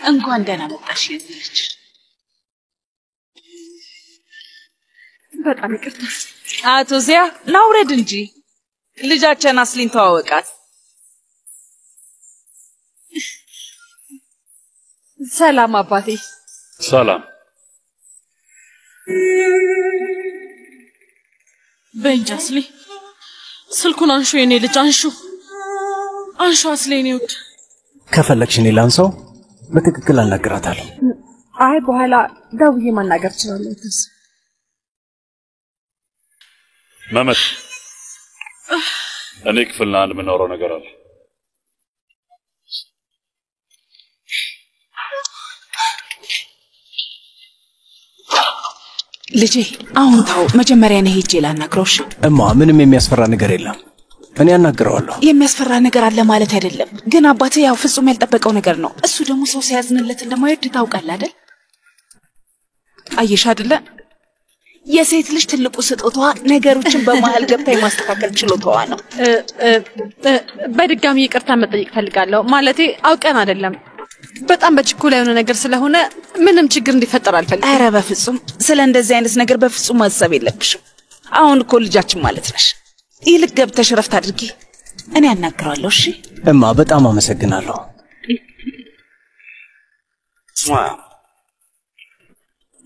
እንኳን ደህና መጣሽ ልጅ። በጣም ይቅርታ አቶ ዚያ ናውረድ እንጂ ልጃችን አስሊን ተዋወቃት። ሰላም አባቴ። ሰላም በእንጃስሊ ስልኩን አንሹ የኔ ልጅ አንሹ አስሊን ይውድ ከፈለግሽ እኔ ላንሳው በትክክል አናግራታለሁ። አይ በኋላ ደውዬ ማናገር እችላለሁ። መመት እኔ ክፍልና አንድ ምናወራው ነገር አለ። ልጄ አሁን ታው መጀመሪያ ነው ሄጄ ላናግረውሽ። እማ ምንም የሚያስፈራ ነገር የለም። እኔ አናግረዋለሁ። የሚያስፈራ ነገር አለ ማለት አይደለም፣ ግን አባቴ ያው ፍጹም ያልጠበቀው ነገር ነው። እሱ ደግሞ ሰው ሲያዝንለት እንደማይወድ ታውቃለህ አይደል? አየሽ አይደለ? የሴት ልጅ ትልቁ ስጦታዋ ነገሮችን በመሃል ገብታ የማስተካከል ችሎታዋ ነው። በድጋሚ ይቅርታ መጠየቅ ፈልጋለሁ። ማለቴ አውቀን አይደለም፣ በጣም በችኮላ የሆነ ነገር ስለሆነ ምንም ችግር እንዲፈጠር አልፈልግም። ኧረ በፍጹም ስለ እንደዚህ አይነት ነገር በፍጹም ማሰብ የለብሽም። አሁን እኮ ልጃችን ማለት ነሽ። ይልቅ ገብተሽ ረፍት አድርጊ፣ እኔ አናግረዋለሁ። እሺ እማ በጣም አመሰግናለሁ።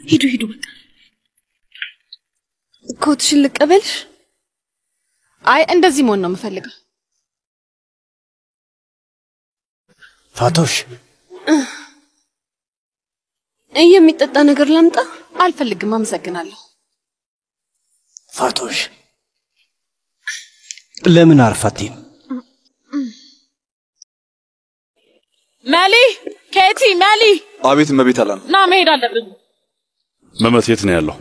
ሂዱ በቃ። ኮትሽን ልቀበልሽ? አይ እንደዚህ መሆን ነው የምፈልገው። ፋቶሽ የሚጠጣ ነገር ላምጣ? አልፈልግም፣ አመሰግናለሁ። ፋቶሽ ለምን አርፋቲም? ማሊ ኬቲ ማሊ። አቤት መቤት አላን ና መሄድ አለብን። መመት የት ነው ያለው?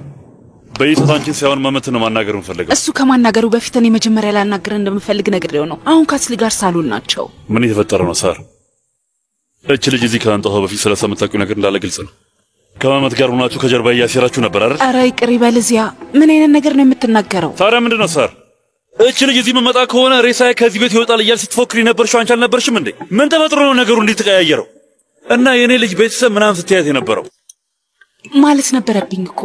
በይታንቺን ሳይሆን መመትን ማናገር እንፈልጋለን። እሱ ከማናገሩ በፊት እኔ መጀመሪያ ላናገር እንደምፈልግ ነግሬው ነው። አሁን ካስሊ ጋር ሳሎን ናቸው። ምን የተፈጠረ ነው ሳር? እቺ ልጅ እዚህ ከአንተው በፊት ስለሰምታችሁ ነገር እንዳለ ግልጽ ነው። ከመመት ጋር ሆናችሁ ከጀርባ እያሰራችሁ ነበር አይደል? አረ ይቅር ይበል ዚያ። ምን አይነት ነገር ነው የምትናገረው? ታዲያ ምንድነው ሳር? እቺ ልጅ እዚህ መመጣ ከሆነ ሬሳዬ ከዚህ ቤት ይወጣል እያል ስትፎክሪ ነበርሽ። አንቺ አልነበርሽም እንዴ? ምን ተፈጥሮ ነው ነገሩ እንዴት ተቀያየረው? እና የኔ ልጅ ቤተሰብ ምናምን ስትያት የነበረው ማለት ነበረብኝ እኮ።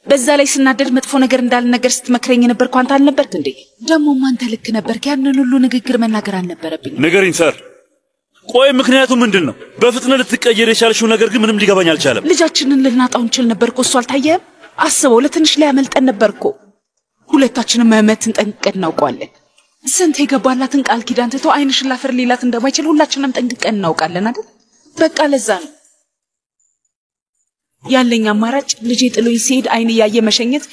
በዛ ላይ ስናደድ መጥፎ ነገር እንዳልነገር ስትመክረኝ ነበርኩ። አንተ አልነበርክ እንዴ? ደሞም አንተ ልክ ነበርክ። ያንን ሁሉ ንግግር መናገር አልነበረብኝ። ንገሪኝ ሳር። ቆይ ምክንያቱ ምንድነው? በፍጥነት ልትቀየር የቻልሽው ነገር ግን ምንም ሊገባኝ አልቻለም። ልጃችንን ልናጣው እንችል ነበርኩ። እሱ አልታየም? አስበው፣ ለትንሽ ላይ ያመልጠን ነበርኩ። ሁለታችንም መመትን ጠንቅቀን እናውቀዋለን። ስንት የገባላትን ቃል ኪዳን ትቶ አይንሽን ላፈር ሌላት እንደማይችል ሁላችንም ጠንቅቀን እናውቃለን አይደል? በቃ ለዛ ነው ያለኝ አማራጭ ልጄ ጥሎኝ ሲሄድ አይን ያየ መሸኘት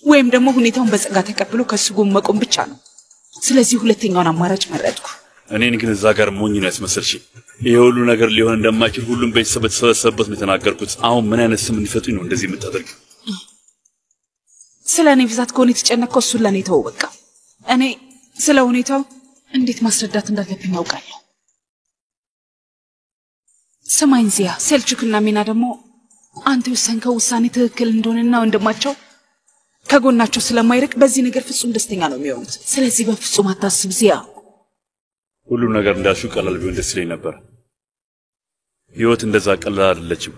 ወይም ደግሞ ሁኔታውን በጸጋ ተቀብሎ ከሱ ጎን መቆም ብቻ ነው። ስለዚህ ሁለተኛውን አማራጭ መረጥኩ። እኔን ግን እዛ ጋር ሞኝ ነው ያስመሰልሽ። ይሄ ሁሉ ነገር ሊሆን እንደማይችል ሁሉም ቤተሰብ ተሰበሰበበት ነው የተናገርኩት። አሁን ምን አይነት ስም እንዲፈጡኝ ነው እንደዚህ የምታደርግ? ስለኔ ብዛት ከሆነ የተጨነቀው እሱን ለኔ ተው በቃ። እኔ ስለ ሁኔታው እንዴት ማስረዳት እንዳለብኝ አውቃለሁ። ሰማኝ ዚያ፣ ሴልቹክና ሚና ደግሞ አንተ ወሰንከው ውሳኔ ትክክል እንደሆነና ወንድማቸው ከጎናቸው ስለማይርቅ በዚህ ነገር ፍጹም ደስተኛ ነው የሚሆኑት። ስለዚህ በፍጹም አታስብ ዚያ። ሁሉ ነገር እንዳልሽው ቀላል ቢሆን ደስ ይለኝ ነበር። ህይወት እንደዛ ቀላል አይደለችም።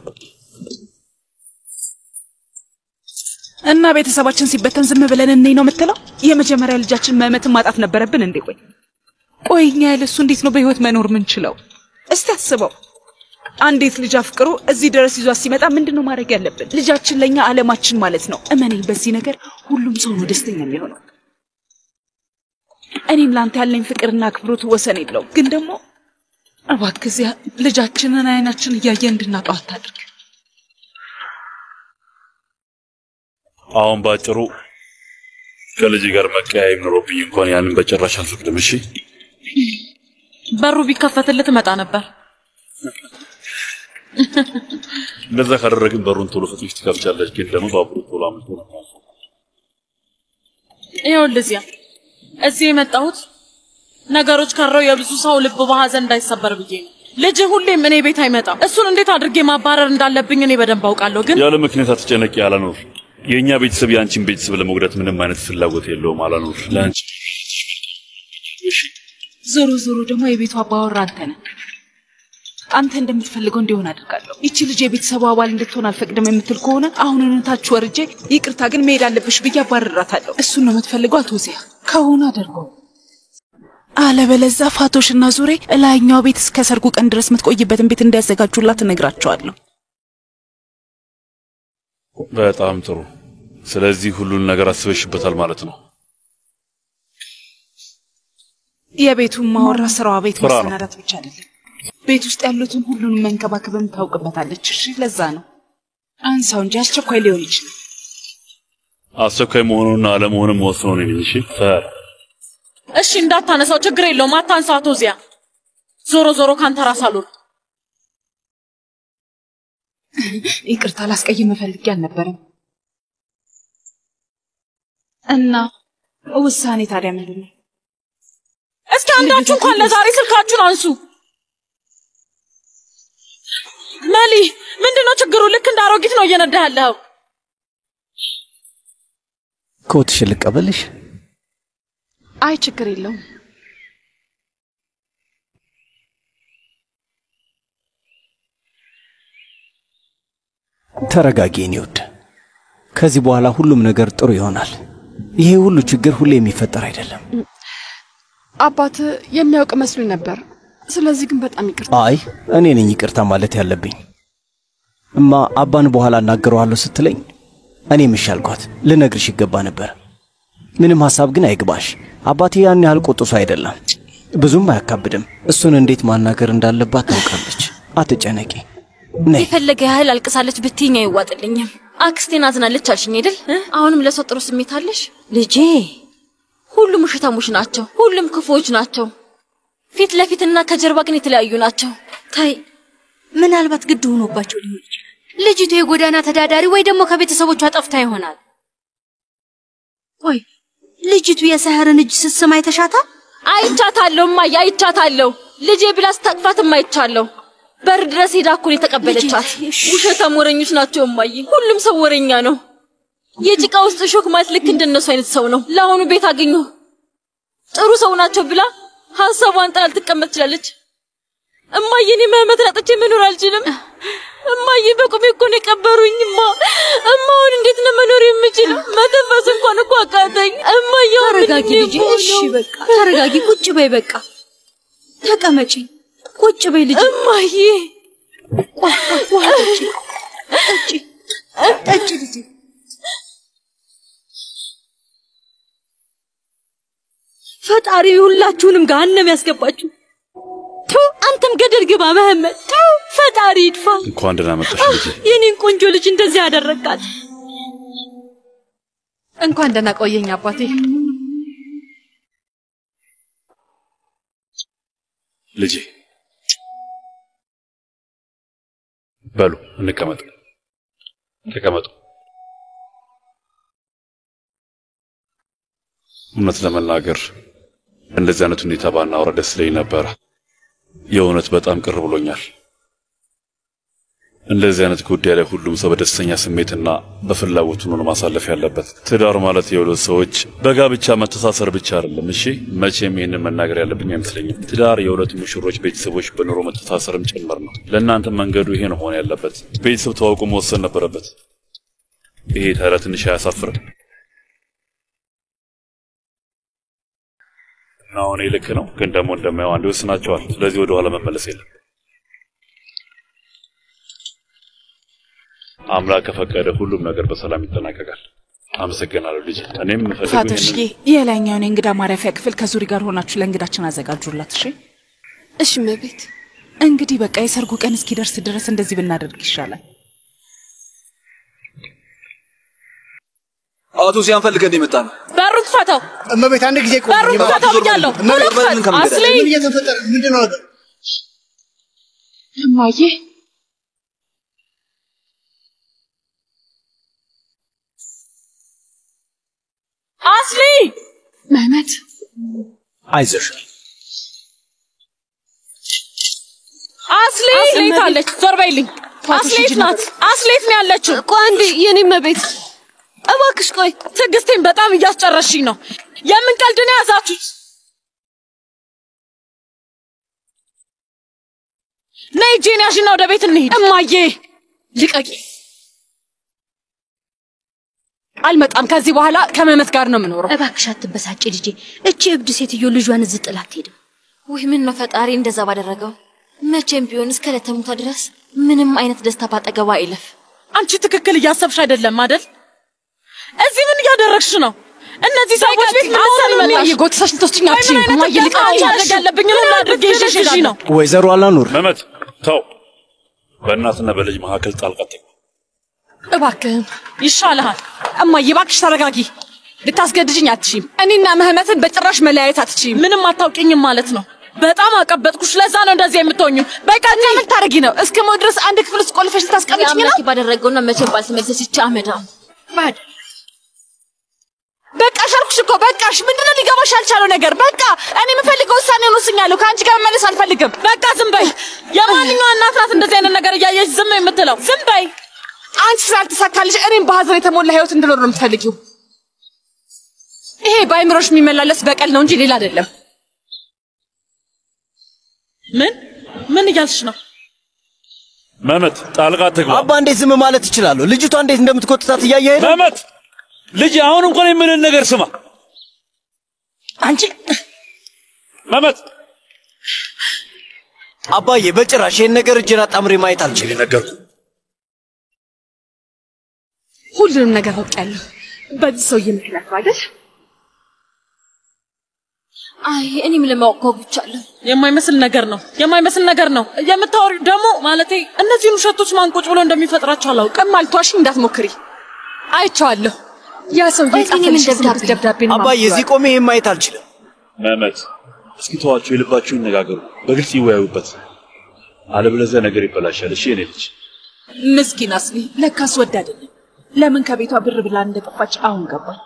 እና ቤተሰባችን ሲበተን ዝም ብለን እንይ ነው የምትለው? የመጀመሪያ ልጃችን መመትን ማጣት ነበረብን እንዴ? ቆይ እኛ ያለሱ እንዴት ነው በህይወት መኖር ምንችለው? እስቲ አስበው። አንዴት ልጅ አፍቅሮ እዚህ ድረስ ይዟ ሲመጣ ምንድነው ማድረግ ያለብን? ልጃችን ለኛ ዓለማችን ማለት ነው። እመነኝ፣ በዚህ ነገር ሁሉም ሰው ነው ደስተኛ የሚሆነው። እኔም ላንተ ያለኝ ፍቅርና አክብሮት ወሰን የለውም። ግን ደግሞ እባክህ ዚያ ልጃችንን አይናችን እያየ እንድናጣው አታድርግ። አሁን ባጭሩ ከልጅ ጋር መቀያየም ኖሮብኝ እንኳን ያንን በጭራሽ አልፈቅድም። እሺ በሩ ቢከፈትልህ ትመጣ ነበር። እንደዛ ካደረግን በሩን ቶሎ ፈትሽ ትከፍቻለሽ። ግን ደግሞ ባቡሩ ቶሎ አምልጦ ነው። ይኸውልህ ዚያ፣ እዚህ የመጣሁት ነገሮች ከረው የብዙ ሰው ልብ በሐዘን እንዳይሰበር ብዬ ነው። ልጅ ሁሌም እኔ ቤት አይመጣም። እሱን እንዴት አድርጌ ማባረር እንዳለብኝ እኔ በደንብ አውቃለሁ። ግን ያለ ምክንያት አትጨነቂ አላኖር። የኛ ቤተሰብ ያንቺን ቤተሰብ ለመጉዳት ምንም አይነት ፍላጎት የለውም አላኖር። ላንቺ ዞሮ ደግሞ የቤቱ አባወራ አንተ ነህ። አንተ እንደምትፈልገው እንዲሆን አድርጋለሁ። እቺ ልጅ የቤተሰቡ አባል እንድትሆን አልፈቅድም የምትል ከሆነ አሁን ታች ወርጄ ይቅርታ ግን መሄድ አለብሽ ብዬ አባርራታለሁ። እሱን ነው የምትፈልገው አቶ ዚያ? ከሆነ አደርገው። አለበለዚያ ፋቶሽና ዙሬ ላይኛው ቤት እስከ ሰርጉ ቀን ድረስ የምትቆይበትን ቤት እንዲያዘጋጁላት እነግራቸዋለሁ። በጣም ጥሩ። ስለዚህ ሁሉን ነገር አስበሽበታል ማለት ነው። የቤቱን ማወራ ስራዋ ቤት መሰናዳት ብቻ አይደለም፣ ቤት ውስጥ ያሉትን ሁሉንም መንከባከብም ታውቅበታለች። እሺ ለዛ ነው አንሳው እንጂ አስቸኳይ ሊሆን ይችላል። አስቸኳይ መሆኑንና አለመሆኑን ወስኖ ነው እንጂ እሺ እንዳታነሳው ችግር የለውም። አታንሳው አቶ ዚያ። ዞሮ ዞሮ ካንተ ራስ አልወር። ይቅርታ ላስቀይም ፈልጌ አልነበረም። እና ውሳኔ ታዲያ ምንድን ነው? እስኪ አንዳችሁ እንኳን ለዛሬ ስልካችሁን አንሱ። መሊ ምንድነው ችግሩ? ልክ እንዳሮጊት ነው እየነዳ ያለው። ኮትሽ ልቀበልሽ? አይ ችግር የለውም። ተረጋጊ የኔ ውድ። ከዚህ በኋላ ሁሉም ነገር ጥሩ ይሆናል። ይሄ ሁሉ ችግር ሁሌ የሚፈጠር አይደለም። አባት የሚያውቅ መስሎኝ ነበር። ስለዚህ ግን በጣም ይቅርታ። አይ እኔ ነኝ ይቅርታ ማለት ያለብኝ። እማ አባን በኋላ እናገረዋለሁ ስትለኝ እኔ ምሻልኳት ልነግርሽ ይገባ ነበር። ምንም ሐሳብ ግን አይግባሽ። አባቴ ያን ያህል ቆጥሶ አይደለም፣ ብዙም አያካብድም። እሱን እንዴት ማናገር እንዳለባት ታውቃለች። አትጨነቂ። ነይ። የፈለገ ያህል አልቅሳለች ብትይኝ አይዋጥልኝም። አክስቴን አዝናለች አልሽኝ አይደል? አሁንም ለሰው ጥሩ ስሜት አለሽ? ልጄ ሁሉም ውሸታሞች ናቸው፣ ሁሉም ክፉዎች ናቸው። ፊት ለፊትና ከጀርባ ግን የተለያዩ ናቸው። ታይ ምናልባት ግድ ሆኖባቸው ሊሆን ይችላል። ልጅቱ የጎዳና ተዳዳሪ ወይ ደግሞ ከቤተሰቦቿ ጠፍታ ይሆናል። ወይ ልጅቱ የሰህርን እጅ ስትስም አይተሻታል? አይቻታለሁ እማዬ፣ አይቻታለሁ። ልጄ ብላ ስታቅፋትም አይቻለሁ። በር ድረስ ሄዳ እኮ ነው የተቀበለቻት። ውሸታም ወሬኞች ናቸው እማዬ። ሁሉም ሰው ወሬኛ ነው። የጭቃ ውስጥ ሾክ ማለት ልክ እንደነሱ አይነት ሰው ነው። ለአሁኑ ቤት አገኙ ጥሩ ሰው ናቸው ብላ ሐሳቧን ጣል ትቀመጥ ትችላለች። እማዬ እኔ መህመትን አጥቼ መኖር አልችልም። እማዬ በቁሜ እኮ ነው የቀበሩኝማ። እማውን እንዴት ነው መኖር የምችለው? መተንፈስ እንኳን እኮ አቃተኝ። እማዬ ተረጋጊ ልጄ። እሺ በቃ ተረጋጊ። ቁጭ በይ በቃ ተቀመጪ። ቁጭ በይ ልጄ። እማዬ ጠጪ ልጄ። ፈጣሪ ሁላችሁንም ገሃነም ያስገባችሁ። አንተም ገደል ግባ መህመድ። ፈጣሪ ይድፋ። እንኳን ደህና መጣሽ ልጄ። የኔን ቆንጆ ልጅ እንደዚህ ያደረጋት። እንኳን ደህና ቆየኝ አባቴ። ልጄ በሉ እንቀመጥ። ተቀመጡ። እውነት ለመናገር እንደዚህ አይነት ሁኔታ ባናወራ ደስ ይለኝ ነበር። የእውነት በጣም ቅር ብሎኛል። እንደዚህ አይነት ጉዳይ ላይ ሁሉም ሰው በደስተኛ ስሜትና በፍላጎቱ ነው ማሳለፍ ያለበት። ትዳር ማለት የሁለት ሰዎች በጋብቻ መተሳሰር ብቻ አይደለም። እሺ መቼም ይሄንን መናገር ያለብኝ አይመስለኝም። ትዳር የሁለት ሙሽሮች ቤተሰቦች በኑሮ መተሳሰርም ጭምር ነው። ለእናንተ መንገዱ ይሄ ነው መሆን ያለበት። ቤተሰብ ተዋውቆ መወሰን ነበረበት። ይሄ ታዲያ ትንሽ አያሳፍርም? አሁን ልክ ነው፣ ግን ደግሞ እንደማየው አንድ ወስናቸዋል። ስለዚህ ወደ ኋላ መመለስ የለም። አምላክ ከፈቀደ ሁሉም ነገር በሰላም ይጠናቀቃል። አመሰግናለሁ ልጅ። እኔም ፋቶሽዬ የላይኛውን የእንግዳ ማረፊያ ክፍል ከዙሪ ጋር ሆናችሁ ለእንግዳችን አዘጋጁላት። እሺ እሺ መቤት። እንግዲህ በቃ የሰርጉ ቀን እስኪደርስ ድረስ እንደዚህ ብናደርግ ይሻላል። አቶ ሲያን ፈልገን የመጣ ነው። በሩን ክፈተው እመቤት። አንድ ጊዜ ቆይ። በሩን ክፈተው ብያለሁ። አስሊ ምንድነው ነገር? እማዬ አስሊ መህመት አይዞሽ። አስሊ ታለች። ዞር በይልኝ። አስሌት ናት። አስሌት ነው ያለችው። ቆይ አንዴ የኔ መቤት እባክሽ ቆይ። ትዕግስቴን በጣም እያስጨረሽኝ ነው። የምን ቀልድ ነው ያዛችሁት? ነይ ጄኒ ያዥና ወደ ቤት እንሂድ። እማዬ ልቀቂ። አልመጣም። ከዚህ በኋላ ከመመት ጋር ነው የምኖረው። እባክሽ አትበሳጭ ልጄ። እቺ እብድ ሴትዮ ልጇን እዚህ ጥላ አትሄድም። ወይ ምን ነው ፈጣሪ እንደዛ ባደረገው። መቼም ቢሆን እስከ ለተሙታ ድረስ ምንም አይነት ደስታ ባጠገቧ አይለፍ። አንቺ ትክክል እያሰብሽ አይደለም አይደል? እዚህ ምን እያደረግሽ ነው? እነዚህ ሰዎች ቤት ምን አሰልመናሽ? የጎትሳሽ ልትወስጂኝ አትችይም። እማዬ ልቀቂ። ማድረግ ያለብኝን ሁሉ አድርጌ ይዤሽ ነው። ወይዘሮ አላኑር መመት ተው። በእናትና በልጅ መካከል ጣልቃ አትግባ። እባክህን ይሻልሃል። እማዬ እባክሽ ተረጋጊ። ልታስገድጅኝ አትችይም። እኔና መህመትን በጭራሽ መለያየት አትችይም። ምንም አታውቂኝም ማለት ነው። በጣም አቀበጥኩሽ። ለዛ ነው እንደዚህ የምትሆኙ። በቃ ምን ታረጊ ነው? እስከ ሞት ድረስ አንድ ክፍል ውስጥ ቆልፈሽ ልታስቀምጪኝ ነው? አምላኬ ባደረገውና መቼም ባልተመለሰች ይቻ አመዳ ባድ በቃ ሻልኩሽ እኮ በቃሽ። ምንድነው ሊገባሽ ያልቻለው ነገር? በቃ እኔ የምፈልገው ውሳኔውን ወስኛለሁ። ከአንቺ ጋር መመለስ አልፈልግም። በቃ ዝም በይ። የማንኛው እናት ናት እንደዚህ አይነት ነገር እያየሽ ዝም የምትለው? ዝም በይ። አንቺ ስላልተሳካልሽ እኔም በሀዘን የተሞላ ህይወት እንድኖር ነው የምትፈልጊው። ይሄ በአይምሮሽ የሚመላለስ በቀል ነው እንጂ ሌላ አይደለም። ምን እያልሽ ነው? መመት ጣልቃ አትግባ። አባ እንዴት ዝም ማለት ይችላል? ልጅቷ እንዴት እንደምትቆጥታት እያየህ ነው። መመት ልጅ አሁን እንኳን የምንን ነገር ስማ። አንቺ መመት አባዬ በጭራሽ ይሄን ነገር እጄን አጣምሬ ማየት አልችልም። ነገርኩ። ሁሉንም ነገር አውቃለሁ። በዚህ ሰውዬ ምክንያት አይደል? አይ እኔም ለማወቅ ጓጉቻለሁ። የማይመስል ነገር ነው የምታወሪው። ደግሞ ማለቴ እነዚህን ውሸቶች ማን ቁጭ ብሎ እንደሚፈጥራቸው አላውቅም። ማልቷሽኝ እንዳትሞክሪ። አይቼዋለሁ። ያ ሰውዬ ጻፈልሽ ደብዳቤ ነው። አባዬ እዚህ ቆሜ ይሄን ማየት አልችልም። መመት እስኪ ተዋቸው፣ የልባችሁን ይነጋገሩ፣ በግልጽ ይወያዩበት። አለበለዚያ ነገር ይበላሻል። እሺ የኔ ልጅ። ምስኪን አስሊ ለካስ ወድ አይደለም። ለምን ከቤቷ ብር ብላ እንደጠፋች አሁን ገባኝ።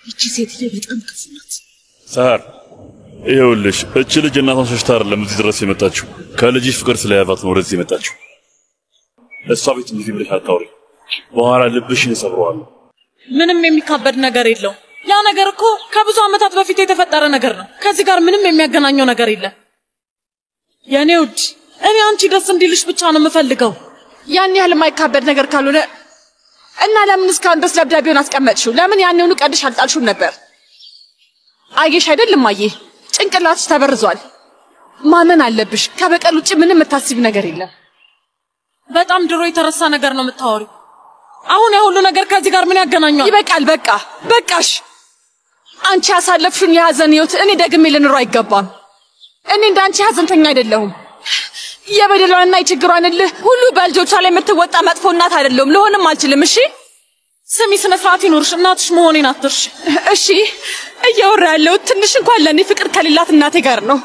እቺ ሴትዬ በጣም ክፉ ናት። ሳር ይኸውልሽ፣ እቺ ልጅ እናቷን ሸሽታ አይደለም እዚህ ድረስ የመጣችው። ከልጅሽ ፍቅር ስለያዛት ነው ወደዚህ የመጣችው። እሷ ቤት እንደዚህ ብለሽ አታውሪ፣ በኋላ ልብሽን እሰብረዋለሁ። ምንም የሚካበድ ነገር የለውም። ያ ነገር እኮ ከብዙ ዓመታት በፊት የተፈጠረ ነገር ነው። ከዚህ ጋር ምንም የሚያገናኘው ነገር የለም። የኔ ውድ፣ እኔ አንቺ ደስ እንዲልሽ ብቻ ነው የምፈልገው። ያን ያህል የማይካበድ ነገር ካልሆነ እና ለምን እስካሁን ድረስ ደብዳቤውን አስቀመጥሽው? ለምን ያንኑ ቀድሽ አልጣልሽውም ነበር? አየሽ አይደል እማዬ፣ ጭንቅላትሽ ተበርዟል። ማመን አለብሽ። ከበቀል ውጪ ምንም የምታስቢ ነገር የለም። በጣም ድሮ የተረሳ ነገር ነው የምታወሪው። አሁን የሁሉ ነገር ከዚህ ጋር ምን ያገናኘዋል? ይበቃል። በቃ በቃሽ። አንቺ ያሳለፍሽውን የሐዘን ህይወት እኔ ደግሜ ልኖር አይገባም። እኔ እንዳንቺ ሐዘንተኛ አይደለሁም። የበደሏንና የችግሯን እልህ ሁሉ በልጆቿ ላይ የምትወጣ መጥፎ እናት አይደለሁም። ልሆንም አልችልም። እሺ ስሚ፣ ስነ ስርዓት ይኖርሽ። እናትሽ መሆኔን አትርሽ። እሺ እያወራ ያለው ትንሽ እንኳን ለኔ ፍቅር ከሌላት እናቴ ጋር ነው።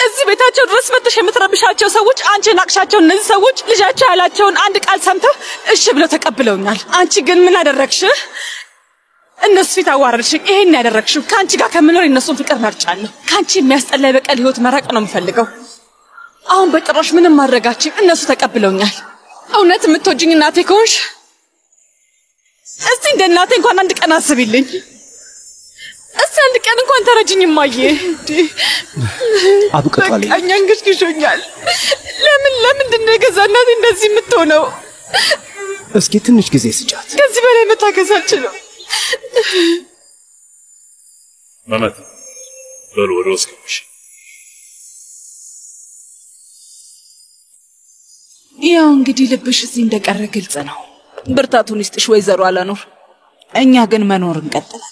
እዚህ ቤታቸው ድረስ መጥተሽ የምትረብሻቸው ሰዎች አንቺ ናቅሻቸው። እነዚህ ሰዎች ልጃቸው ያላቸውን አንድ ቃል ሰምተው እሺ ብለው ተቀብለውኛል። አንቺ ግን ምን አደረግሽ? እነሱ ፊት አዋረድሽ። ይሄን ያደረግሽው ከአንቺ ጋር ከምኖር የነሱን ፍቅር መርጫለሁ። ከአንቺ የሚያስጠላ የበቀል ህይወት መራቅ ነው የምፈልገው። አሁን በጭራሽ ምንም ማድረጋችን እነሱ ተቀብለውኛል። እውነት የምትወጂኝ እናቴ ከሆንሽ እስቲ እንደ እናቴ እንኳን አንድ ቀን አስቢልኝ። እስቲ አንድ ቀን እንኳን ተረጅኝ እማዬ። አብቅቷል። በቃኝ፣ አንገሽግሾኛል። ለምንድን ነው የገዛ እናቴ እንደዚህ የምትሆነው? እስኪ ትንሽ ጊዜ ስጫት። ከዚህ በላይ መታገስ አልችልም። መመት በሉ ወደ ውስጥ ግቡሽ። ያው እንግዲህ ልብሽ እዚህ እንደቀረ ግልጽ ነው። ብርታቱን ይስጥሽ ወይዘሮ አላኑር። እኛ ግን መኖር እንቀጥላለን።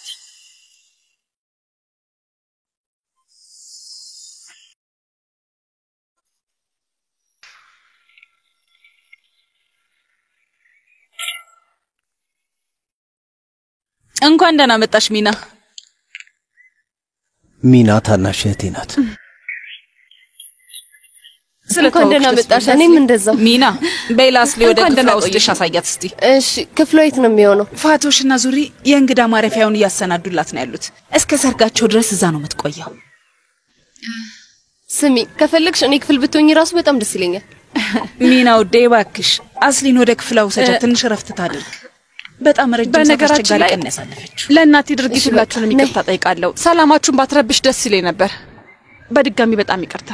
እንኳን ደህና መጣሽ ሚና። ሚና ታናሽ እህቴ ናት። እንኳን ደህና መጣሽ። እኔም እንደዛው። ሚና በይላስሊ ወደ ክፍሏ ወስደሽ አሳያት እስቲ። እሺ፣ ክፍሏ የት ነው የሚሆነው? ፋቶሽና ዙሪ የእንግዳ ማረፊያውን እያሰናዱላት ነው ያሉት። እስከ ሰርጋቸው ድረስ እዛ ነው የምትቆየው። ስሚ፣ ከፈለግሽ እኔ ክፍል ብትሆኚ ራሱ በጣም ደስ ይለኛል። ሚና ውዴ እባክሽ አስሊን ወደ ክፍሏ ውሰጃት፣ ትንሽ ረፍት ታድርግ። በጣም ረጅም ሰዓት አስቸጋሪ ቀን ያሳለፈችው። ለእናቴ ድርጊት ሁላችሁንም ይቅርታ ጠይቃለሁ። ሰላማችሁን ባትረብሽ ደስ ይለኝ ነበር። በድጋሚ በጣም ይቅርታ።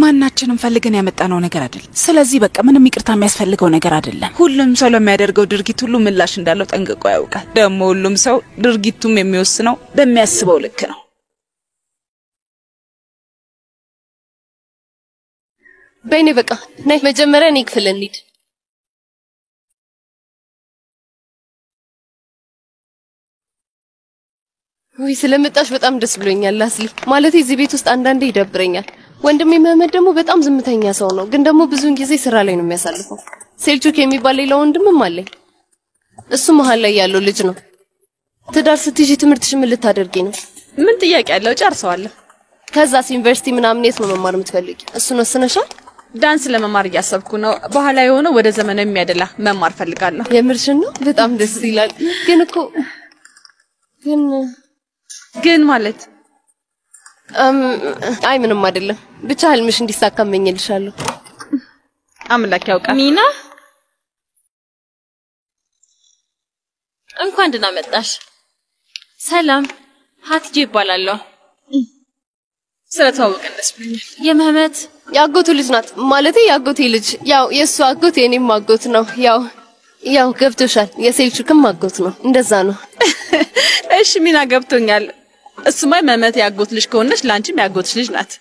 ማናችንም ፈልገን ያመጣነው ነገር አይደል። ስለዚህ በቃ ምንም ይቅርታ የሚያስፈልገው ነገር አይደለም። ሁሉም ሰው ለሚያደርገው ድርጊት ሁሉ ምላሽ እንዳለው ጠንቅቆ ያውቃል። ደግሞ ሁሉም ሰው ድርጊቱም የሚወስነው በሚያስበው ልክ ነው። በእኔ በቃ ነይ መጀመሪያ እኔ ክፍል እንሂድ። ወይ ስለመጣሽ በጣም ደስ ብሎኛል ላስሊ። ማለት እዚህ ቤት ውስጥ አንዳንዴ ይደብረኛል። ወንድሜ መህመድ ደግሞ በጣም ዝምተኛ ሰው ነው፣ ግን ደግሞ ብዙውን ጊዜ ስራ ላይ ነው የሚያሳልፈው። ሴልቹክ የሚባል ሌላ ወንድምም አለኝ። እሱ መሃል ላይ ያለው ልጅ ነው። ትዳር ስትይጂ ትምህርትሽ ምን ልታደርጊ ነው? ምን ጥያቄ ያለው? ጨርሰዋለሁ። ከዛስ ዩኒቨርሲቲ ምናምን የት ነው መማር የምትፈልጊ? እሱን ወስነሻል? ዳንስ ለመማር እያሰብኩ ነው። በኋላ የሆነ ወደ ዘመናዊ የሚያደላ መማር ፈልጋለሁ። የምርሽን ነው? በጣም ደስ ይላል። ግን እኮ ግን ማለት አይ ምንም አይደለም። ብቻ ህልምሽ እንዲሳካ እመኝልሻለሁ። አምላክ ያውቃል። ሚና እንኳን ደህና መጣሽ። ሰላም፣ ሀቲጄ ይባላለሁ። ስለተዋወቅን ደስ ብሎኛል። የመህመት ያጎቱ ልጅ ናት። ማለቴ ያጎቴ ልጅ፣ ያው የሱ አጎት የኔም አጎት ነው። ያው ገብቶሻል። የሴልቹክም አጎት ነው። እንደዛ ነው። እሺ ሚና ገብቶኛል። እሱማ መህመት ያጎት ልጅ ከሆነች ላንቺም ያጎትሽ ልጅ ናት።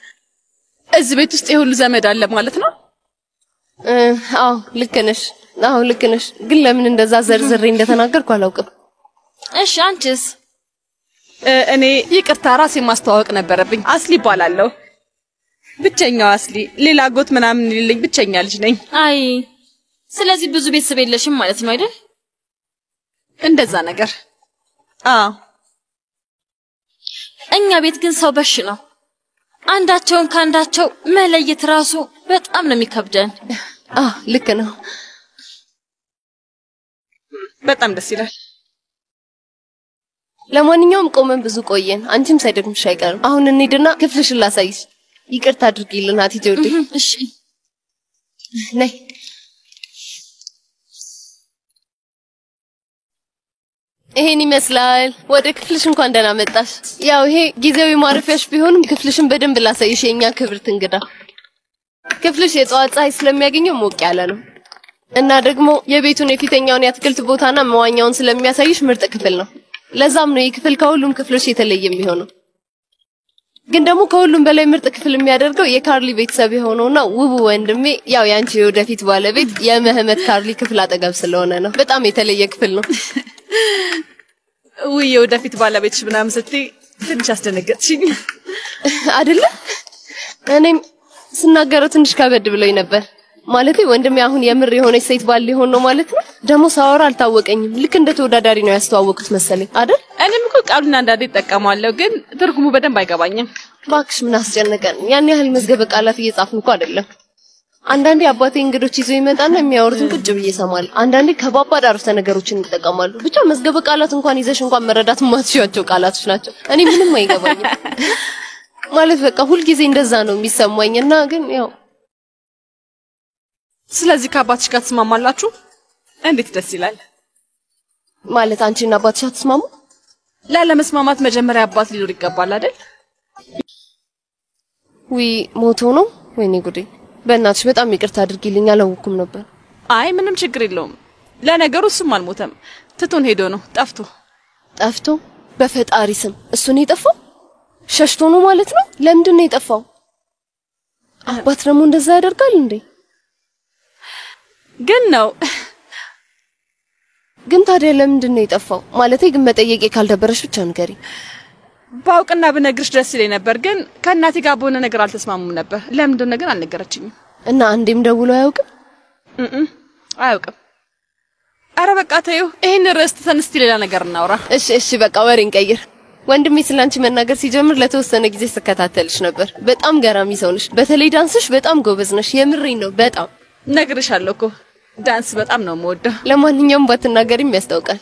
እዚህ ቤት ውስጥ የሁሉ ዘመድ አለ ማለት ነው? አዎ ልክ ነሽ። ግን ለምን እንደዛ ዘርዝሬ እንደተናገርኩ አላውቅም። እሺ አንቺስ? እኔ ይቅርታ ራሴ ማስተዋወቅ ነበረብኝ። አስሊ ይባላለሁ። ብቸኛው አስሊ፣ ሌላ አጎት ምናምን የሌለኝ ብቸኛ ልጅ ነኝ። አይ ስለዚህ ብዙ ቤተሰብ የለሽም ማለት ነው አይደል? እንደዛ ነገር። እኛ ቤት ግን ሰው በሽ ነው። አንዳቸውን ካንዳቸው መለየት ራሱ በጣም ነው የሚከብደን። ልክ ነው። በጣም ደስ ይላል። ለማንኛውም ቆመን ብዙ ቆየን። አንቺም ሳይደግምሽ አይቀርም። አሁን እንሂድና ክፍልሽን ላሳይሽ። ይቅርታ አድርጊልን አቲቴ ወዴ። እሺ ነይ። ይሄን ይመስላል። ወደ ክፍልሽ እንኳን ደህና መጣሽ። ያው ይሄ ጊዜያዊ ማረፊያሽ ቢሆንም ክፍልሽን በደንብ ላሳይሽ የኛ ክብርት እንግዳ። ክፍልሽ የጠዋት ፀሐይ ስለሚያገኘው ሞቅ ያለ ነው እና ደግሞ የቤቱን የፊተኛውን የአትክልት ቦታና መዋኛውን ስለሚያሳይሽ ምርጥ ክፍል ነው። ለዛም ነው ይህ ክፍል ከሁሉም ክፍሎች የተለየ የሚሆነው። ግን ደግሞ ከሁሉም በላይ ምርጥ ክፍል የሚያደርገው የካርሊ ቤተሰብ የሆነውና ውቡ ወንድሜ ያው ያንቺ የወደፊት ባለቤት የመህመት ካርሊ ክፍል አጠገብ ስለሆነ ነው። በጣም የተለየ ክፍል ነው። ውይ የወደፊት ባለቤትሽ ምናምን ስትይ ትንሽ አስደነገጥሽኝ አይደለ? እኔም ስናገረው ትንሽ ከበድ ብሎኝ ነበር። ማለቴ ወንድሜ አሁን የምር የሆነች ሴት ባል ሊሆን ነው ማለት ነው። ደግሞ ሳወራ አልታወቀኝም። ልክ እንደ ተወዳዳሪ ነው ያስተዋወቁት መሰለኝ አይደል? እኔም እኮ ቃሉን አንዳንዴ እጠቀማለሁ፣ ግን ትርጉሙ በደንብ አይገባኝም። እባክሽ ምን አስጨነቀን? ያን ያህል መዝገበ ቃላት እየጻፍን እኮ አይደለም። አንዳንዴ አባቴ እንግዶች ይዘው ይመጣና የሚያወሩትን ቁጭ ብዬ እሰማለሁ። አንዳንዴ ከባባድ አረፍተ ነገሮችን ይጠቀማሉ። ብቻ መዝገበ ቃላት እንኳን ይዘሽ እንኳን መረዳት የማትችያቸው ቃላቶች ናቸው። እኔ ምንም አይገባኝም። ማለት በቃ ሁልጊዜ እንደዛ ነው የሚሰማኝና ግን ያው ስለዚህ ከአባትሽ ጋር ተስማማላችሁ? እንዴት ደስ ይላል። ማለት አንቺና አባትሽ አትስማሙ? ላለመስማማት መጀመሪያ አባት ሊኖር ይገባል አይደል? ሞቶ ነው? ወይኔ ጉዴ። በእናትሽ በጣም ይቅርታ አድርጊልኝ፣ አላወኩም ነበር። አይ ምንም ችግር የለውም። ለነገሩ እሱም አልሞተም፣ ትቶን ሄዶ ነው። ጠፍቶ? በፈጣሪ ስም እሱ ነው የጠፋው? ሸሽቶ ነው ማለት ነው? ለምንድን ነው የጠፋው? አባት ደግሞ እንደዛ ያደርጋል እንዴ? ግን ታዲያ ለምንድን ነው የጠፋው? ማለቴ ግን መጠየቄ ካልደበረሽ ብቻ ንገሪ። ባውቅና ብነግርሽ ደስ ይለኝ ነበር፣ ግን ከእናቴ ጋር በሆነ ነገር አልተስማሙም ነበር። ለምንድን ነው ግን አልነገረችኝም። እና አንዴም ደውሎ አያውቅም? አያውቅም። አረ በቃ ተይው፣ ይሄን ርዕስ ትተን እስቲ ሌላ ነገር እናውራ። እሺ በቃ ወሬ እንቀይር። ወንድሜ ስላንቺ መናገር ሲጀምር ለተወሰነ ጊዜ ስከታተልሽ ነበር። በጣም ገራሚ ሰው ነሽ። በተለይ ዳንስሽ በጣም ጎበዝ ነሽ። የምሬን ነው። በጣም ነግሬሻለሁ እኮ ዳንስ በጣም ነው የምወደው። ለማንኛውም ባትናገሪም ያስታውቃል።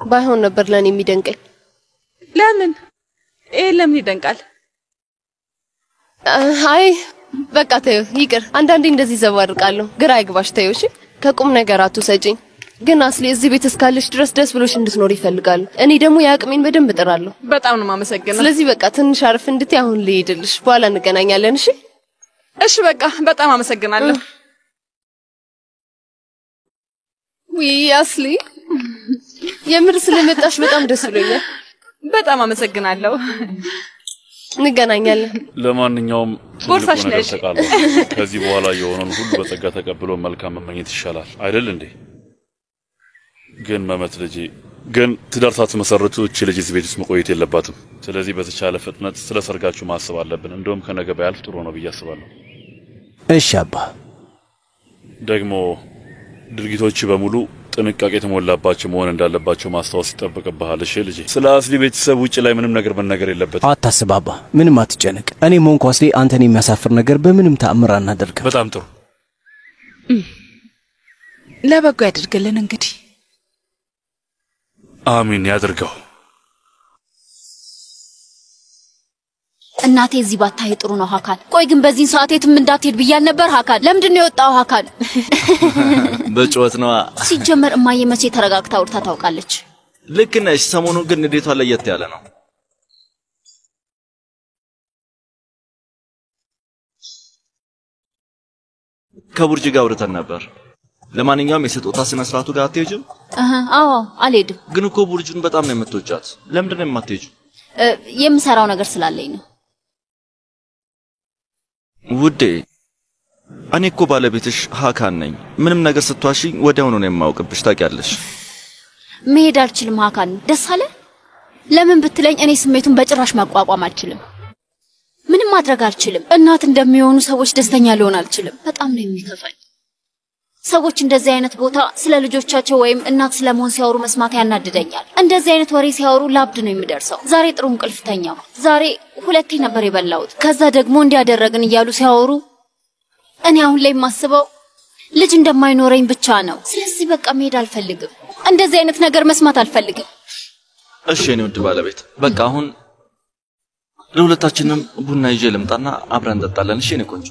ባይሆን ነበር ለኔ የሚደንቀኝ። ለምን? ለምን ይደንቃል? አይ በቃ ተይው፣ ይቅር። አንዳንዴ እንደዚህ ዘባርቃለሁ። ግራ አይግባሽ። ተይው እሺ። ከቁም ነገር አትውሰጂኝ። ግን አስሊ እዚህ ቤት እስካለሽ ድረስ ደስ ብሎሽ እንድትኖር ይፈልጋል። እኔ ደግሞ የአቅሜን በደንብ እጥራለሁ። በጣም ነው ማመሰግነው። ስለዚህ በቃ ትንሽ አርፍ እንድትይ አሁን ልሄድልሽ፣ በኋላ እንገናኛለን። እሺ እሺ፣ በቃ በጣም አመሰግናለሁ። ውይ አስሊ የምር ስለመጣሽ በጣም ደስ ብሎኛል። በጣም አመሰግናለሁ። እንገናኛለን። ለማንኛውም ቦርሳሽ ነገር ነሽ። ተቃለው ከዚህ በኋላ የሆነውን ሁሉ በጸጋ ተቀብሎ መልካም መመኘት ይሻላል አይደል እንዴ? ግን መመት ልጄ ግን ትዳር ሳትመሰርቱ እቺ ልጅ እዚህ ቤት ውስጥ መቆየት የለባትም። ስለዚህ በተቻለ ፍጥነት ስለ ሰርጋችሁ ማሰብ አለብን። እንደውም ከነገ ባያልፍ ጥሩ ነው ብዬ አስባለሁ። እሺ አባ። ደግሞ ድርጊቶች በሙሉ ጥንቃቄ የተሞላባቸው መሆን እንዳለባቸው ማስታወስ ይጠበቅብሃል። እሺ ልጄ፣ ስለ አስሊ ቤተሰብ ውጭ ላይ ምንም ነገር መነገር የለበትም። አታስብ አባ፣ ምንም አትጨነቅ። እኔም ሆንኩ አስሊ አንተን የሚያሳፍር ነገር በምንም ተአምር አናደርግም። በጣም ጥሩ። ለበጎ ያድርግልን እንግዲህ። አሚን ያድርገው። እናቴ እዚህ ባታይ ጥሩ ነው ሀካን። ቆይ ግን በዚህ ሰዓት የትም እንዳትሄድ ብያል ነበር ሀካን። ለምንድን ነው የወጣው ሀካን? በጭወት ነው። ሲጀመር እማዬ መቼ ተረጋግታ አውርታ ታውቃለች? ልክ ነሽ። ሰሞኑን ግን ንዴቷ ለየት ያለ ነው። ከቡርጅ ጋር አውርተን ነበር። ለማንኛውም የስጦታ ስነ ስርዓቱ ጋር አትሄጂም? አዎ አልሄድም። ግን እኮ ቡርጅን በጣም ነው የምትወጫት። ለምንድን ነው የማትሄጂው? የምሰራው ነገር ስላለኝ ነው። ውዴ እኔ እኮ ባለቤትሽ ሀካን ነኝ። ምንም ነገር ስትዋሺኝ ወዲያውኑ ነው የማውቅብሽ ታውቂያለሽ። መሄድ አልችልም ሀካን። ደስ አለ? ለምን ብትለኝ እኔ ስሜቱን በጭራሽ መቋቋም አልችልም። ምንም ማድረግ አልችልም። እናት እንደሚሆኑ ሰዎች ደስተኛ ሊሆን አልችልም። በጣም ነው የሚከፋኝ። ሰዎች እንደዚህ አይነት ቦታ ስለ ልጆቻቸው ወይም እናት ስለመሆን ሲያወሩ መስማት ያናድደኛል። እንደዚህ አይነት ወሬ ሲያወሩ ላብድ ነው የሚደርሰው። ዛሬ ጥሩ እንቅልፍ ተኛው። ዛሬ 2 ነበር የበላሁት። ከዛ ደግሞ እንዲያደረግን እያሉ ሲያወሩ እኔ አሁን ላይ የማስበው ልጅ እንደማይኖረኝ ብቻ ነው። ስለዚህ በቃ መሄድ አልፈልግም። እንደዚህ አይነት ነገር መስማት አልፈልግም። እሺ የኔ ውድ ባለቤት፣ በቃ አሁን ለሁለታችንም ቡና ይዤ ልምጣና አብረን እንጠጣለን። እሺ የኔ ቆንጆ።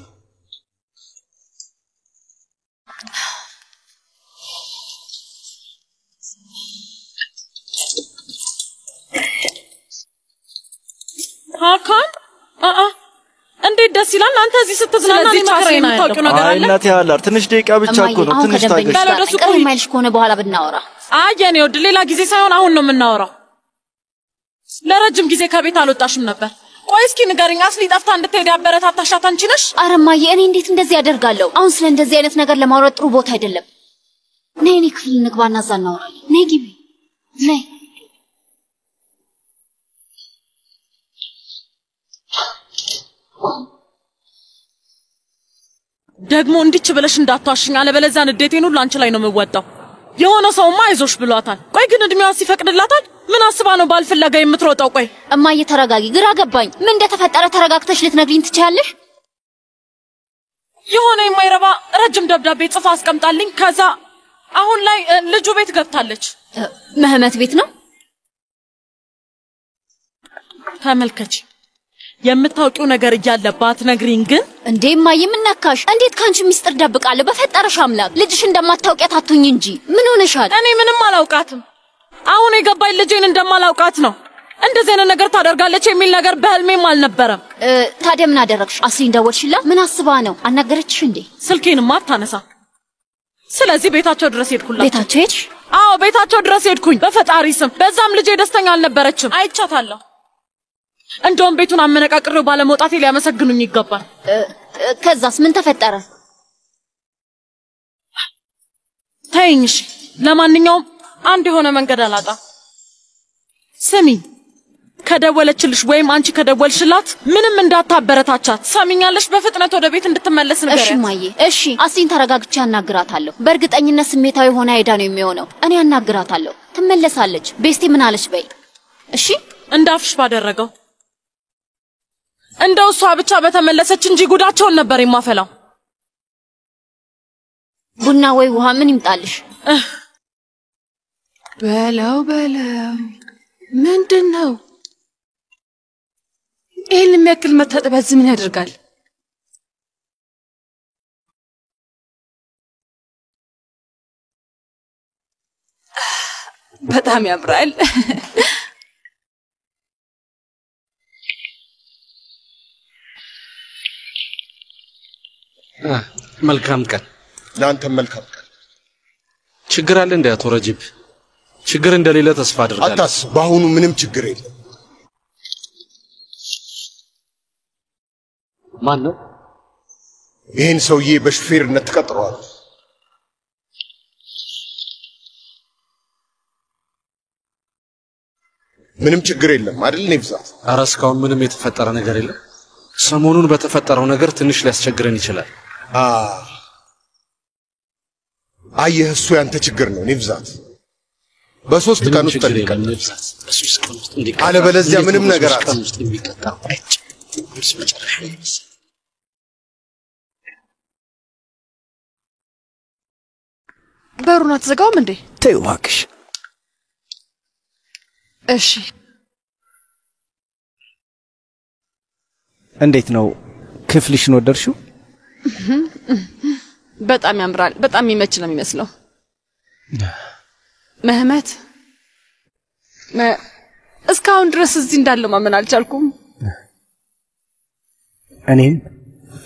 ሀካን እንዴት ደስ ይላል። አንተ እዚህ ስትዝናና እኔ ማከራይና ታውቂው ነገር አለ። እናቴ ያላር ትንሽ ደቂቃ ብቻ እኮ ነው። ትንሽ ታገሽ። ቅር የማይልሽ ከሆነ በኋላ ብናወራ። የኔ ውድ ሌላ ጊዜ ሳይሆን አሁን ነው የምናወራው። ለረጅም ጊዜ ከቤት አልወጣሽም ነበር። ቆይ እስኪ ንገሪኝ፣ አስሊ ጠፍታ እንድትሄድ ያበረታታሻት አንቺ ነሽ? ኧረ እማዬ፣ እኔ እንዴት እንደዚህ ያደርጋለሁ? አሁን ስለ እንደዚህ አይነት ነገር ለማውራት ጥሩ ቦታ አይደለም። ነይ እኔ ክፍል እንግባና እዛ እናወራለን። ነይ ግቢ፣ ነይ። ደግሞ እንዲች ብለሽ እንዳትዋሽኝ፣ አለበለዚያ ንዴቴን ሁሉ አንቺ ላይ ነው የምወጣው። የሆነ ሰውማ አይዞሽ ብሏታል። ቆይ ግን እድሜዋስ ይፈቅድላታል? ምን አስባ ነው ባልፍለጋ የምትሮጠው? ቆይ እማዬ ተረጋጊ፣ ግራ ገባኝ። ምን እንደተፈጠረ ተረጋግተሽ ልትነግሪኝ ትችያለሽ? የሆነ የማይረባ ረጅም ደብዳቤ ጽፋ አስቀምጣልኝ። ከዛ አሁን ላይ ልጁ ቤት ገብታለች። መህመት ቤት ነው? ተመልከች፣ የምታውቂው ነገር እያለባት ነግሪኝ። ግን እንዴ እማዬ ምን ነካሽ? እንዴት ካንቺ ሚስጥር ደብቃለሁ? በፈጠረሽ አምላክ ልጅሽ እንደማታውቂያት አትሁኝ እንጂ። ምን ሆነሻል? እኔ ምንም አላውቃትም። አሁን የገባኝ ልጄን እንደማላውቃት ነው። እንደዚህ አይነት ነገር ታደርጋለች የሚል ነገር በህልሜም አልነበረም። ታዲያ ምን አደረግሽ? አስሊን ደወልሽላት? ምን አስባ ነው? አናገረችሽ እንዴ? ስልኬንማ አታነሳ። ስለዚህ ቤታቸው ድረስ ሄድኩላት። ቤታቸው ሄድሽ? አዎ ቤታቸው ድረስ ሄድኩኝ። በፈጣሪ ስም። በዛም ልጄ ደስተኛ አልነበረችም። አይቻታለሁ። እንደውም ቤቱን አመነቃቅሬው ባለመውጣቴ ሊያመሰግኑኝ ይገባል። ከዛስ ምን ተፈጠረ? ተይኝሽ። ለማንኛውም አንድ የሆነ መንገድ አላጣ። ስሚ፣ ከደወለችልሽ ወይም አንቺ ከደወልሽላት ምንም እንዳታበረታቻት። ሰሚኛለሽ? በፍጥነት ወደ ቤት እንድትመለስ ንገሪያት። እሺ ማዬ፣ እሺ። አስሊን ተረጋግቼ አናግራታለሁ። በእርግጠኝነት ስሜታዊ ሆና ሄዳ ነው የሚሆነው። እኔ አናግራታለሁ። ትመለሳለች። ቤስቴ ምን አለች በይ። እሺ፣ እንዳፍሽ ባደረገው። እንደው እሷ ብቻ በተመለሰች እንጂ ጉዳቸውን ነበር የማፈላው። ቡና ወይ ውሃ ምን ይምጣልሽ? በለው ምንድነው? ይህን የሚያክል መታጠቢያ እዚህ ምን ያደርጋል? በጣም ያምራል። መልካም ቀን ለአንተም መልካም ቀን። ችግር አለ እንዴ አቶ ረጂብ? ችግር እንደሌለ ተስፋ አድርጋለሁ። አታስብ፣ በአሁኑ ምንም ችግር የለም። ማን ነው? ይህን ሰውዬ በሹፌርነት ተቀጥረዋል። ምንም ችግር የለም አይደል? ኔብዛት ኧረ እስካሁን ምንም የተፈጠረ ነገር የለም። ሰሞኑን በተፈጠረው ነገር ትንሽ ሊያስቸግረን ይችላል። አየህ፣ እሱ ያንተ ችግር ነው ኔብዛት። በ3 ቀን ውስጥ እንዲቀጣ አለበለዚያ ምንም ነገር በሩን አትዘጋውም እንዴ? ተይው እባክሽ። እሺ። እንዴት ነው ክፍልሽን ወደድሽው? በጣም ያምራል። በጣም የሚመች ነው የሚመስለው። መህመት እስካሁን ድረስ እዚህ እንዳለው ማመን አልቻልኩም። እኔም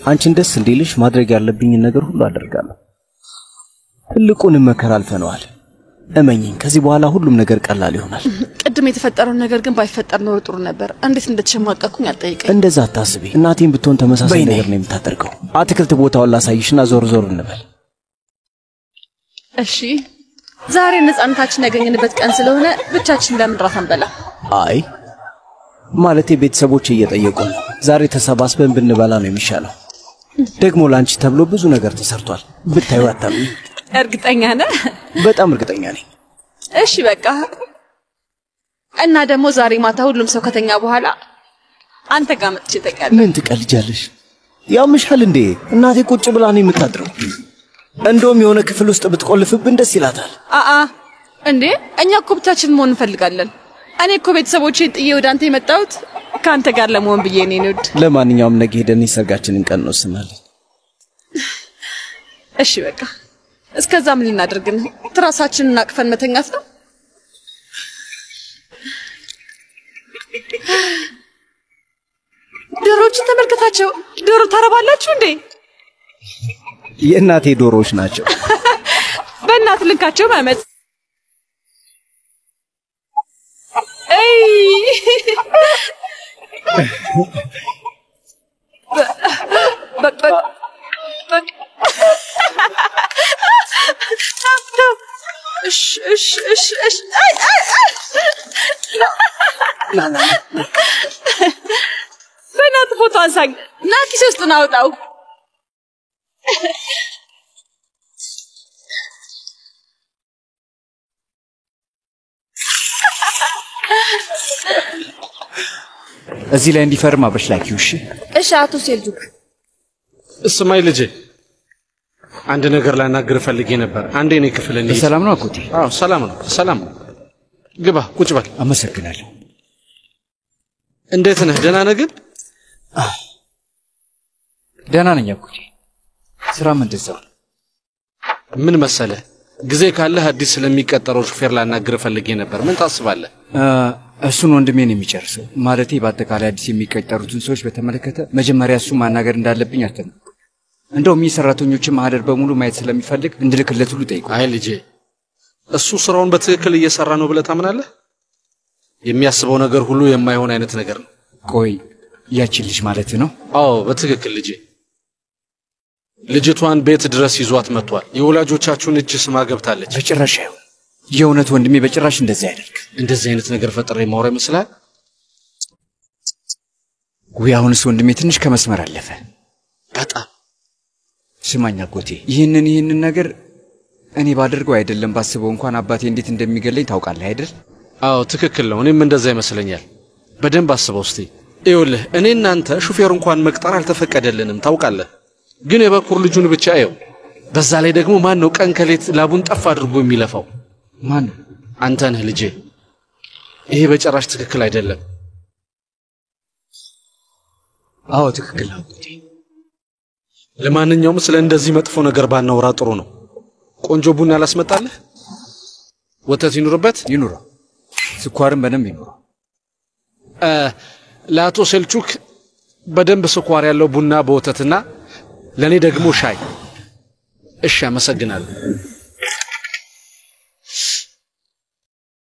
አንቺን ደስ እንዲልሽ ማድረግ ያለብኝን ነገር ሁሉ አደርጋለሁ። ትልቁንም መከራ አልፈነዋል። እመኚኝ፣ ከዚህ በኋላ ሁሉም ነገር ቀላል ይሆናል። ቅድም የተፈጠረውን ነገር ግን ባይፈጠር ኖሮ ጥሩ ነበር። እንዴት እንደተሸማቀቅኩኝ አልጠይቀኝ። እንደዛ አታስቢ። እናቴም ብትሆን ተመሳሳይ ነገር ነው የምታደርገው። አትክልት ቦታውን ላሳይሽና ዞር ዞር እንበል። እሺ። ዛሬ ነፃነታችን ያገኘንበት ቀን ስለሆነ ብቻችን ለምን ራት አንበላ? አይ ማለቴ ቤተሰቦች እየጠየቁ ነው። ዛሬ ተሰባስበን ብንበላ ነው የሚሻለው። ደግሞ ላንቺ ተብሎ ብዙ ነገር ተሰርቷል። ብታዩ አታምኚ። እርግጠኛ ነህ? በጣም እርግጠኛ ነኝ። እሺ በቃ። እና ደግሞ ዛሬ ማታ ሁሉም ሰው ከተኛ በኋላ አንተ ጋር መጥቼ እተኛለሁ። ምን ትቀልጃለሽ? ያምሻል እንዴ? እናቴ ቁጭ ብላ ነው የምታድረው። እንደውም የሆነ ክፍል ውስጥ ብትቆልፍብን ደስ ይላታል። እንዴ እኛ እኮ ብቻችን መሆን እንፈልጋለን። እኔ እኮ ቤተሰቦቼን ጥዬ ወደ አንተ የመጣሁት ከአንተ ጋር ለመሆን ብዬ ነው። ንድ ለማንኛውም ነገ ሄደን የሰርጋችንን ቀን እንወስናለን። እሺ በቃ። እስከዛ ምን ልናደርግ ነው? ትራሳችንን አቅፈን መተኛት ነው? ዶሮዎችን ተመልከታቸው። ዶሮ ታረባላችሁ እንዴ? የእናቴ ዶሮዎች ናቸው። በእናት ልንካቸው ማመት። በእናት ፎቶ አንሳኝ እና ኪሴ ውስጥ ናውጣው። እዚህ ላይ እንዲፈርም አብረሽ ላኪው። እሺ እሺ። አቶ ሴልጁክ እስማይ ልጄ፣ አንድ ነገር ላናግር ፈልጌ ነበር። አንዴ እኔ ክፍል እንሂድ። ሰላም ነው አጎቴ? አዎ ሰላም ነው፣ ሰላም ነው። ግባ፣ ቁጭ በል። አመሰግናለሁ። እንዴት ነህ? ደህና ነህ? ግን ደህና ነኝ አጎቴ። ስራም እንደዛው። ምን መሰለህ፣ ጊዜ ካለህ አዲስ ስለሚቀጠረው ሹፌር ላናግር ፈልጌ ነበር። ምን ታስባለህ? እሱን ወንድሜን የሚጨርሰው ማለቴ በአጠቃላይ አዲስ የሚቀጠሩትን ሰዎች በተመለከተ መጀመሪያ እሱ ማናገር እንዳለብኝ አስተምር። እንደውም የሰራተኞችን ማህደር በሙሉ ማየት ስለሚፈልግ እንድልክለት ሁሉ ጠይቁ። አይ ልጄ፣ እሱ ስራውን በትክክል እየሰራ ነው ብለህ ታምናለህ? የሚያስበው ነገር ሁሉ የማይሆን አይነት ነገር ነው። ቆይ ያቺን ልጅ ማለት ነው? አዎ በትክክል ልጄ። ልጅቷን ቤት ድረስ ይዟት መጥቷል። የወላጆቻችሁን እጅ ስማ ገብታለች። በጭራሽ አይሆን። የእውነት ወንድሜ በጭራሽ እንደዚህ አይደርግ። እንደዚህ አይነት ነገር ፈጥሬ ማውራ ይመስላል? ወይ አሁንስ ወንድሜ ትንሽ ከመስመር አለፈ። በጣም ስማኝ አጎቴ፣ ይህንን ነገር እኔ ባደርገው አይደለም ባስበው እንኳን አባቴ እንዴት እንደሚገለኝ ታውቃለህ አይደል? አዎ ትክክል ነው። እኔም እንደዛ ይመስለኛል። በደንብ አስበው እስቲ። ይኸውልህ እኔ እናንተ ሹፌር እንኳን መቅጠር አልተፈቀደልንም ታውቃለህ። ግን የበኩር ልጁን ብቻ ይኸው። በዛ ላይ ደግሞ ማን ነው ቀን ከሌት ላቡን ጠፍ አድርጎ የሚለፋው? ማን ነው? አንተ ነህ ልጄ። ይሄ በጭራሽ ትክክል አይደለም። አዎ ትክክል ነው አጎቴ። ለማንኛውም ስለ እንደዚህ መጥፎ ነገር ባናወራ ጥሩ ነው። ቆንጆ ቡና ላስመጣልህ? ወተት ይኑርበት? ይኑረው። ስኳርም በደንብ ይኖረው። ለአቶ ሴልቹክ በደንብ ስኳር ያለው ቡና በወተትና ለኔ ደግሞ ሻይ። እሺ አመሰግናለሁ።